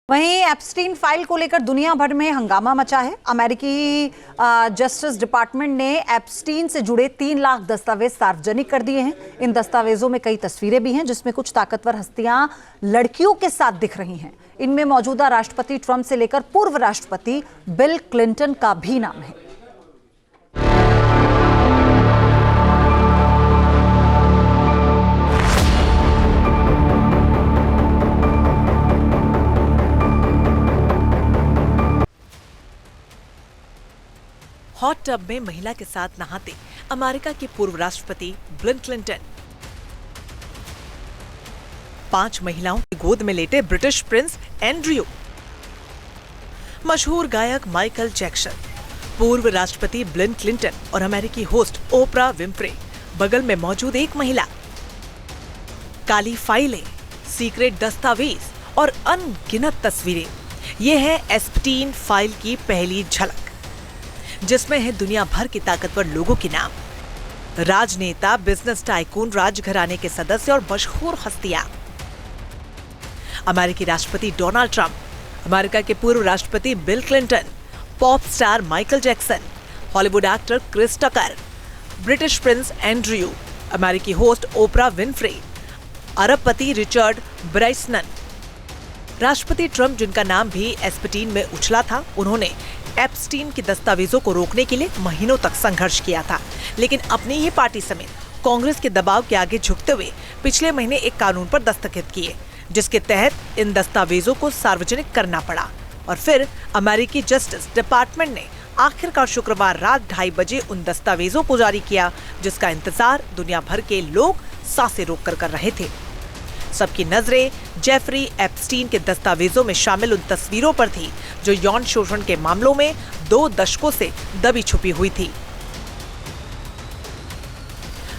वहीं Epstein file को लेकर दुनिया भर में हंगामा मचा है। अमेरिकी जस्टिस डिपार्टमेंट ने एप्स्टीन से जुड़े 3 लाख दस्तावेज सार्वजनिक कर दिए हैं। इन दस्तावेजों में कई तस्वीरें भी हैं, जिसमें कुछ ताकतवर हस्तियां लड़कियों के साथ दिख रही हैं। इनमें मौजूदा राष्ट्रपति ट्रंप से लेकर पूर्व राष्ट्रपति बिल क्लिंटन का भी नाम है। हॉट टब में महिला के साथ नहाते अमेरिका के पूर्व राष्ट्रपति बिल क्लिंटन, 5 महिलाओं की गोद में लेटे ब्रिटिश प्रिंस एंड्रयू, मशहूर गायक माइकल जैक्सन, पूर्व राष्ट्रपति बिल क्लिंटन और अमेरिकी होस्ट ओपरा विंफ्रे, बगल में मौजूद एक महिला, काली फाइलें, सीक्रेट दस्तावेज और अनगिनत तस्वीरें। ये है एप्स्टीन फाइल की पहली झलक, जिसमें है दुनिया भर के ताकतवर लोगों के नाम, राजनेता, बिजनेस टाइकून, राजघराने के सदस्य और मशहूर हस्तियां। अमेरिकी राष्ट्रपति डोनाल्ड ट्रंप, अमेरिका के पूर्व राष्ट्रपति Bill Clinton, pop star Michael Jackson, Hollywood actor Chris Tucker, British prince Andrew, अमेरिकी होस्ट ओपरा विंफ्रे, अरबपति रिचर्ड ब्रांसन। राष्ट्रपति ट्रंप, जिनका नाम भी एप्स्टीन में उछला था, उन्होंने एप्स्टीन के दस्तावेजों को रोकने के लिए महीनों तक संघर्ष किया था, लेकिन अपनी ही पार्टी समेत कांग्रेस के दबाव के आगे झुकते हुए पिछले महीने एक कानून पर दस्तखत किए, जिसके तहत इन दस्तावेजों को सार्वजनिक करना पड़ा। और फिर अमेरिकी जस्टिस डिपार्टमेंट ने आखिरकार शुक्रवार रात 2:30 बजे उन दस्तावेजों को जारी किया, जिसका इंतजार दुनिया भर के लोग सांसें रोककर कर रहे थे। सबकी नजरें जेफरी एप्स्टीन के दस्तावेजों में शामिल उन तस्वीरों पर थी, जो यौन शोषण के मामलों में 2 दशकों से दबी छुपी हुई थी।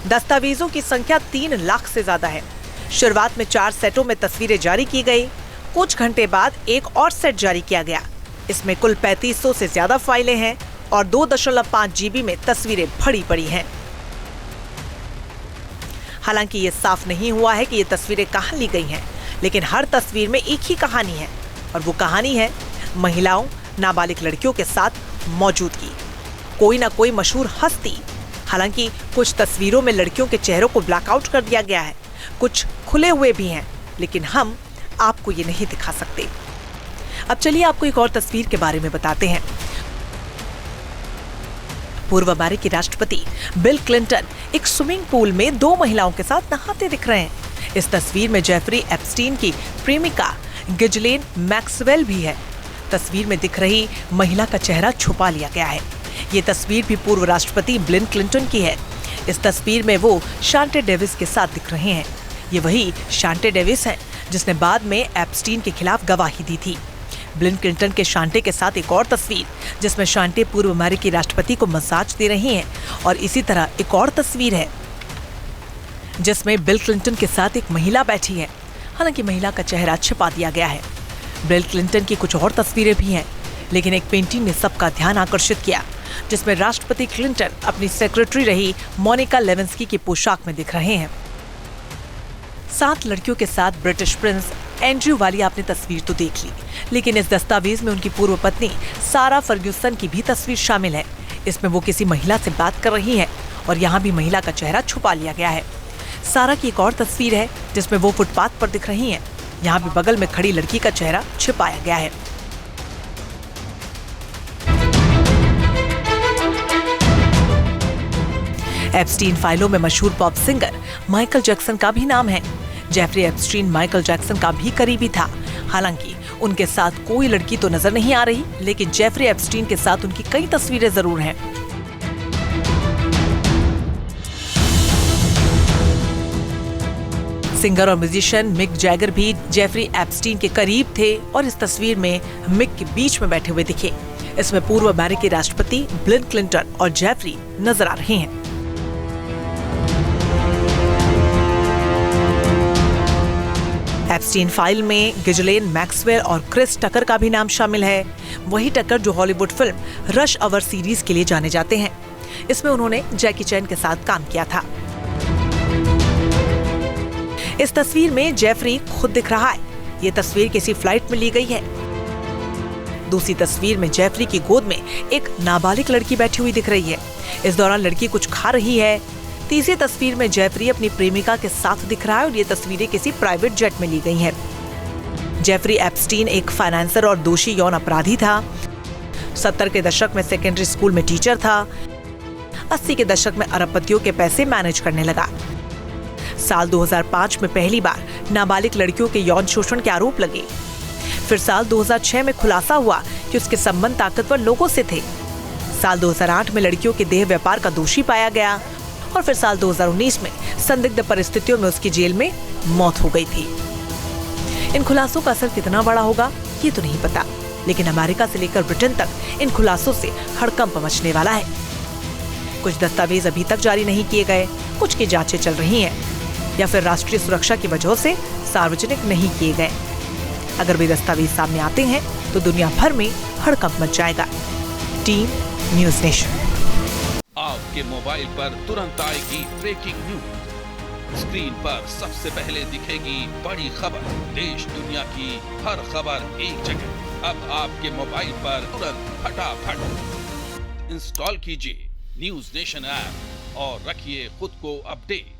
दस्तावेजों की संख्या 3 लाख से ज्यादा है। शुरुआत में 4 सेटों में तस्वीरें जारी की गई। कुछ घंटे बाद एक और सेट जारी किया गया। इसमें कुल 3500 से ज्यादा फाइलें हैं और 2.5 GB में तस्वीरें भरी पड़ी हैं। हालांकि ये साफ नहीं हुआ है कि ये तस्वीरें कहां ली गई हैं, लेकिन हर तस्वीर में एक ही कहानी है, और वो कहानी है महिलाओं, नाबालिग लड़कियों के साथ मौजूदगी, कोई ना कोई मशहूर हस्ती। हालांकि कुछ तस्वीरों में लड़कियों के चेहरों को ब्लैकआउट कर दिया गया है, कुछ खुले हुए भी हैं, लेकिन हम आपको ये नहीं दिखा सकते। अब चलिए आपको एक और तस्वीर के बारे में बताते हैं। पूर्व अमेरिकी राष्ट्रपति बिल क्लिंटन एक स्विमिंग पूल में 2 महिलाओं के साथ नहाते दिख रहे हैं। इस तस्वीर में जेफरी एप्स्टीन की प्रेमिका गिजलेन मैक्सवेल भी है। तस्वीर में दिख रही महिला का चेहरा छुपा लिया गया है। ये तस्वीर भी पूर्व राष्ट्रपति बिल क्लिंटन की है। इस तस्वीर में वो शांटे डेविस के साथ दिख रहे हैं। ये वही शांटे डेविस हैं जिसने बाद में एप्स्टीन के खिलाफ गवाही दी थी। बिल क्लिंटन के शांटे के साथ एक और तस्वीर, जिसमें शांटे पूर्व अमेरिकी राष्ट्रपति को मसाज दे रही हैं, और इसी तरह एक और तस्वीर है जिसमें बिल क्लिंटन के साथ एक महिला बैठी है। हालांकि महिला का चेहरा छिपा दिया गया है। बिल क्लिंटन की कुछ और तस्वीरें भी हैं, लेकिन एक पेंटिंग ने सबका ध्यान आकर्षित किया, जिसमें राष्ट्रपति क्लिंटन अपनी सेक्रेटरी रही मोनिका लेविंस्की की पोशाक में दिख रहे हैं। 7 लड़कियों के साथ ब्रिटिश प्रिंस एंड्रयू वाली आपने तस्वीर तो देख ली, लेकिन इस दस्तावेज में उनकी पूर्व पत्नी सारा फर्ग्यूसन की भी तस्वीर शामिल है। इसमें वो किसी महिला से बात कर रही हैं, और यहाँ भी महिला का चेहरा छुपा लिया गया है। सारा की एक और तस्वीर है जिसमें वो फुटपाथ पर दिख रही हैं। यहाँ भी बगल में खड़ी लड़की का चेहरा छिपाया गया है। एप्स्टीन फाइलों में मशहूर पॉप सिंगर माइकल जैक्सन का भी नाम है। जेफरी एप्स्टीन माइकल जैक्सन का भी करीबी था। हालांकि उनके साथ कोई लड़की तो नजर नहीं आ रही, लेकिन जेफरी एप्स्टीन के साथ उनकी कई तस्वीरें जरूर हैं। सिंगर और म्यूजिशियन मिक जैगर भी जेफरी एप्स्टीन के करीब थे, और इस तस्वीर में मिक के बीच में बैठे हुए दिखे। इसमें पूर्व अमेरिकी राष्ट्रपति बिल क्लिंटन और जेफरी नजर आ रहे हैं। एप्स्टीन फाइल में गिजलेन मैक्सवेल और क्रिस टकर का भी नाम शामिल है। वही टकर जो Hollywood film Rush Hour series के लिए जाने जाते हैं। इसमें उन्होंने जैकी चैन के साथ काम किया था। इस तस्वीर में जेफरी खुद दिख रहा है। ये तस्वीर किसी फ्लाइट में ली गई है। दूसरी तस्वीर में जेफरी की गोद में एक नाबालिग लड़की बैठी हुई दिख रही है। इस दौरान लड़की कुछ खा रही है। तीसरी तस्वीर में जेफरी अपनी प्रेमिका के साथ दिख रहा है और ये तस्वीरें किसी प्राइवेट जेट में ली गई हैं। जेफरी एप्स्टीन एक फाइनेंसर और दोषी यौन अपराधी था। 70 के दशक में सेकेंडरी स्कूल में टीचर था। 80 के दशक में अरबपतियों के पैसे मैनेज करने लगा। साल 2005 में पहली बार नाबालिग लड़कियों के यौन शोषण के आरोप लगे। फिर साल 2006 में खुलासा हुआ कि उसके संबंध ताकतवर लोगों से थे। साल 2008 में लड़कियों के देह व्यापार का दोषी पाया गया और फिर साल 2019 में संदिग्ध परिस्थितियों में उसकी जेल में मौत हो गई थी। इन खुलासों का असर कितना बड़ा होगा ये तो नहीं पता, लेकिन अमेरिका से लेकर ब्रिटेन तक इन खुलासों से हड़कंप मचने वाला है। कुछ दस्तावेज अभी तक जारी नहीं किए गए, कुछ की जांचें चल रही हैं या फिर राष्ट्रीय सुरक्षा की वजह से सार्वजनिक नहीं किए गए। अगर वे दस्तावेज सामने आते हैं तो दुनिया भर में हड़कंप मच जाएगा। Team news nation. आपके मोबाइल पर तुरंत आएगी ब्रेकिंग न्यूज। स्क्रीन पर सबसे पहले दिखेगी बड़ी खबर। देश दुनिया की हर खबर एक जगह। अब आपके मोबाइल पर तुरंत फटाफट इंस्टॉल कीजिए न्यूज़ नेशन ऐप और रखिए खुद को अपडेट।